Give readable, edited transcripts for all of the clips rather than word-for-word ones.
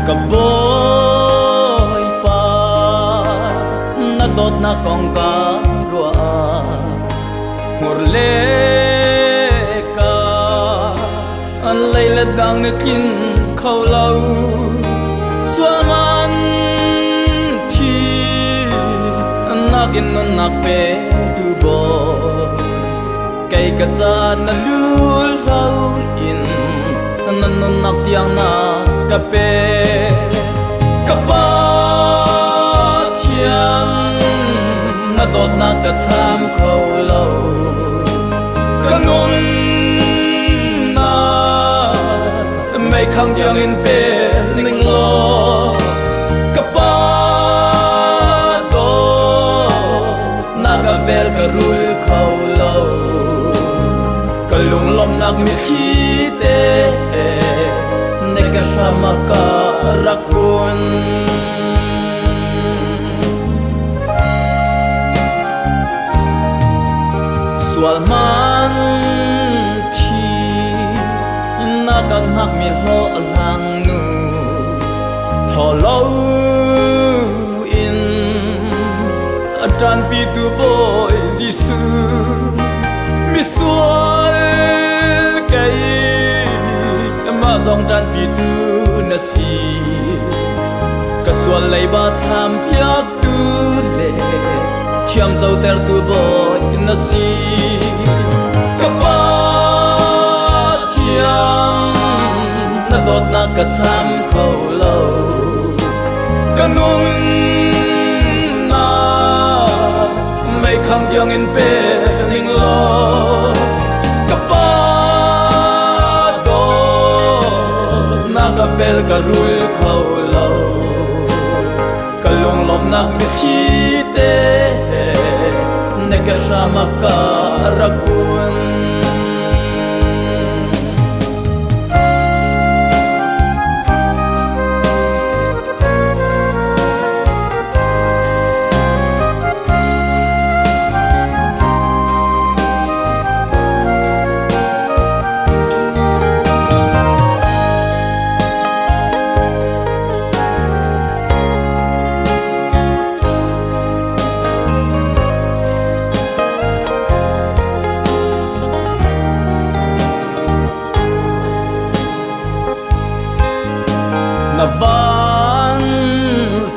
กับโบยป่านัดดดนักกองการัวหัวเล็กาอันเลยละดังนึกกินเขาเล่าส่วนมันที่นักกินนนักเป็นดูบอไก่กระจาดนั่นลูเล่าอินนั่นนักเตียงนักกะเปกะปาเทียนนัดดดนักกระชามเขาเล่ากะนุนนาไม่ขังยังอินเป็นนิ่งโลกะปาโตนักกะเบลกะรุลเขาเล่ากะลุงลมนักมีขีเตSama karakun Sual man thi Nakang hak mi ho alang nu Ho lau in Adan pi tu boy Jisu Mi sual kai Ma zong dan pi tu na si Ka sual lay ba tham piak tu le Thiam zau ter tu boy na si Ka pa thiam Na dot na ka tham khâu lâu Ka nun na May khang yang in pe ning lo Ka paกะเบลกะรุลเขาเล่ากะลงลมนักมีขีเตในกะรามะการะกุนBan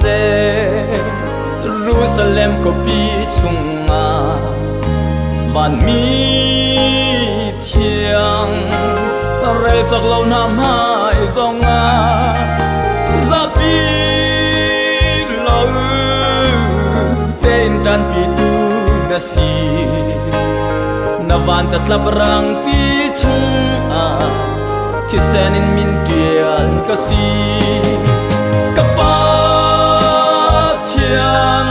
se Jerusalem ko pi chunga ban mi thiang rel chak lo nam hai zonga za pi lo ten tan pi tu na si na van chat lap rang pi chungaที่แสนินมินเดียนก็สีกะปาเทียน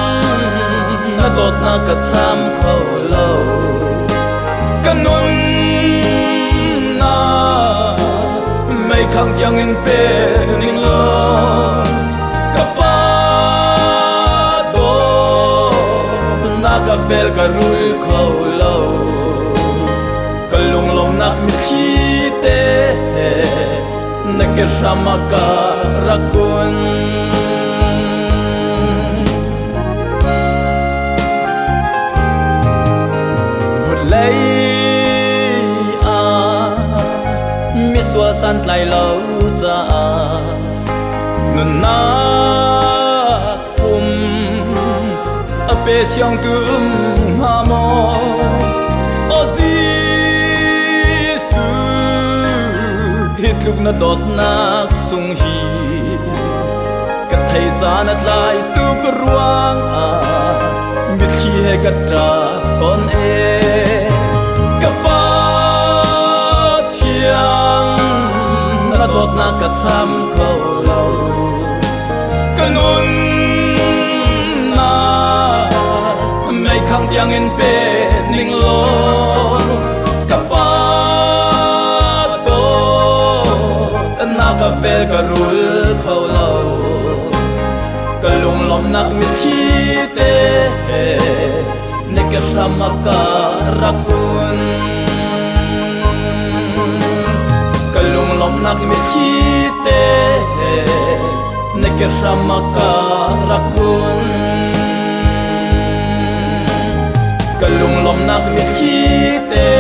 นัดดนักกะชามเขาเล่ากะนุนนาไม่ขังยังอินเป็นนิ่งโลกะปาโตนักกะเบลกะรุลเขาเล่ากะลุงลงนักมีขีเตNake sama karakun Vulay a Miswa san tlai lau za Nun na Ape siang tu ha mo Hit luk na dot nak sung hi Ka thai cha na tlai tu ka ruang a Mit khi he ka tra ton e Ka pa thiam Na dot na ka cham khâu lâu Ka nun na May khang tiang in pe ning loกะเบลกะรุลเขาเล่ากะลุงลมนักมีขีเตในกะรามะการะกุนกะลุงลมนักมีขีเต Nekesama karakun Kalung lom nak michite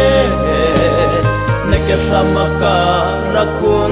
Nekesama karakun